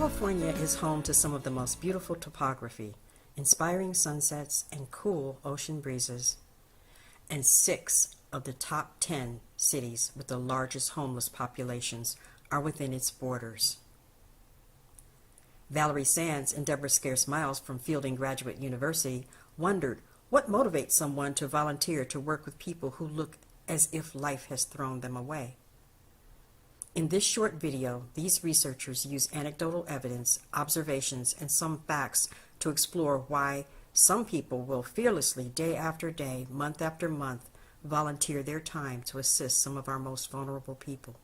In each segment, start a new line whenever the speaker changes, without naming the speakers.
California is home to some of the most beautiful topography, inspiring sunsets and cool ocean breezes, and 6 of the top 10 cities with the largest homeless populations are within its borders. Valerie Sanz and Deborah Scearce-Miles from Fielding Graduate University wondered what motivates someone to volunteer to work with people who look as if life has thrown them away. In this short video, these researchers use anecdotal evidence, observations, and some facts to explore why some people will fearlessly, day after day, month after month, volunteer their time to assist some of our most vulnerable people.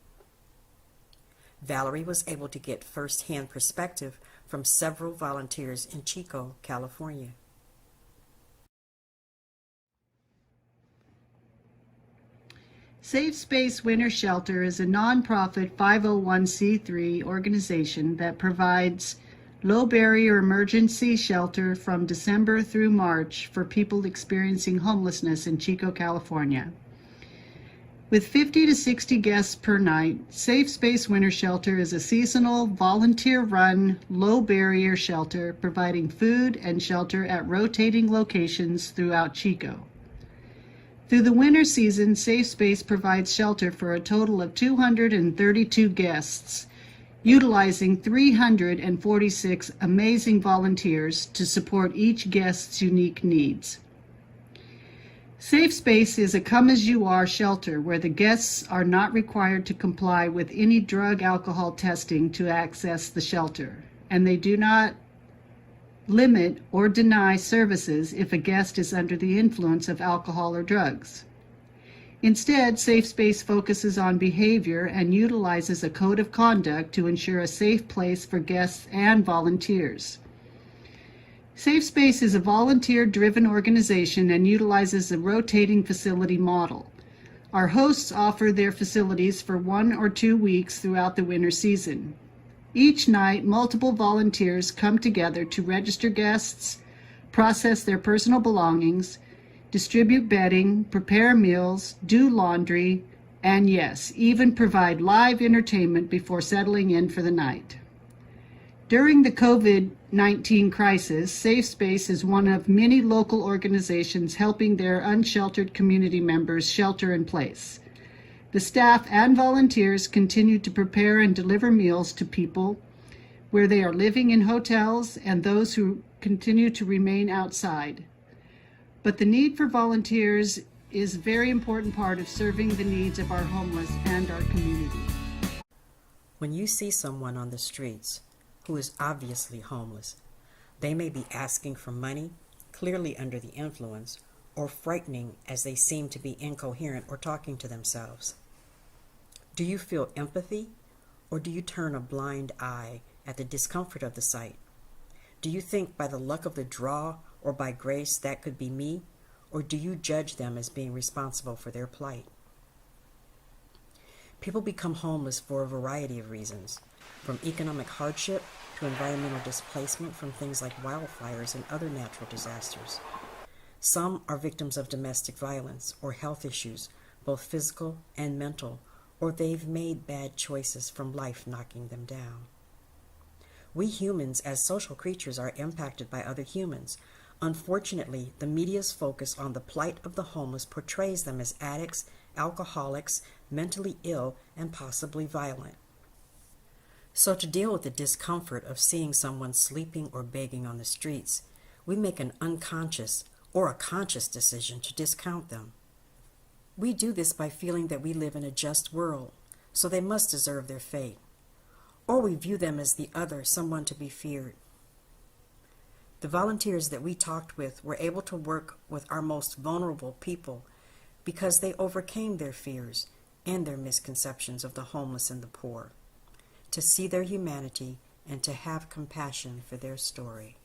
Valerie was able to get first-hand perspective from several volunteers in Chico, California.
Safe Space Winter Shelter is a nonprofit 501c3 organization that provides low-barrier emergency shelter from December through March for people experiencing homelessness in Chico, California. With 50 to 60 guests per night, Safe Space Winter Shelter is a seasonal, volunteer-run, low-barrier shelter providing food and shelter at rotating locations throughout Chico. Through the winter season, Safe Space provides shelter for a total of 232 guests, utilizing 346 amazing volunteers to support each guest's unique needs. Safe Space is a come-as-you-are shelter where the guests are not required to comply with any drug alcohol testing to access the shelter, and they do not limit or deny services if a guest is under the influence of alcohol or drugs. Instead, Safe Space focuses on behavior and utilizes a code of conduct to ensure a safe place for guests and volunteers. Safe Space is a volunteer-driven organization and utilizes a rotating facility model. Our hosts offer their facilities for 1 or 2 weeks throughout the winter season. Each night, multiple volunteers come together to register guests, process their personal belongings, distribute bedding, prepare meals, do laundry, and yes, even provide live entertainment before settling in for the night. During the COVID-19 crisis, Safe Space is one of many local organizations helping their unsheltered community members shelter in place. The staff and volunteers continue to prepare and deliver meals to people where they are living in hotels and those who continue to remain outside. But the need for volunteers is a very important part of serving the needs of our homeless and our community.
When you see someone on the streets who is obviously homeless, they may be asking for money, clearly under the influence, or frightening as they seem to be incoherent or talking to themselves. Do you feel empathy, or do you turn a blind eye at the discomfort of the sight? Do you think by the luck of the draw or by grace that could be me, or do you judge them as being responsible for their plight? People become homeless for a variety of reasons, from economic hardship to environmental displacement from things like wildfires and other natural disasters. Some are victims of domestic violence or health issues, both physical and mental, or they've made bad choices from life knocking them down. We humans, as social creatures, are impacted by other humans. Unfortunately, the media's focus on the plight of the homeless portrays them as addicts, alcoholics, mentally ill, and possibly violent. So to deal with the discomfort of seeing someone sleeping or begging on the streets, we make an unconscious or a conscious decision to discount them. We do this by feeling that we live in a just world, so they must deserve their fate. Or we view them as the other, someone to be feared. The volunteers that we talked with were able to work with our most vulnerable people because they overcame their fears and their misconceptions of the homeless and the poor, to see their humanity and to have compassion for their story.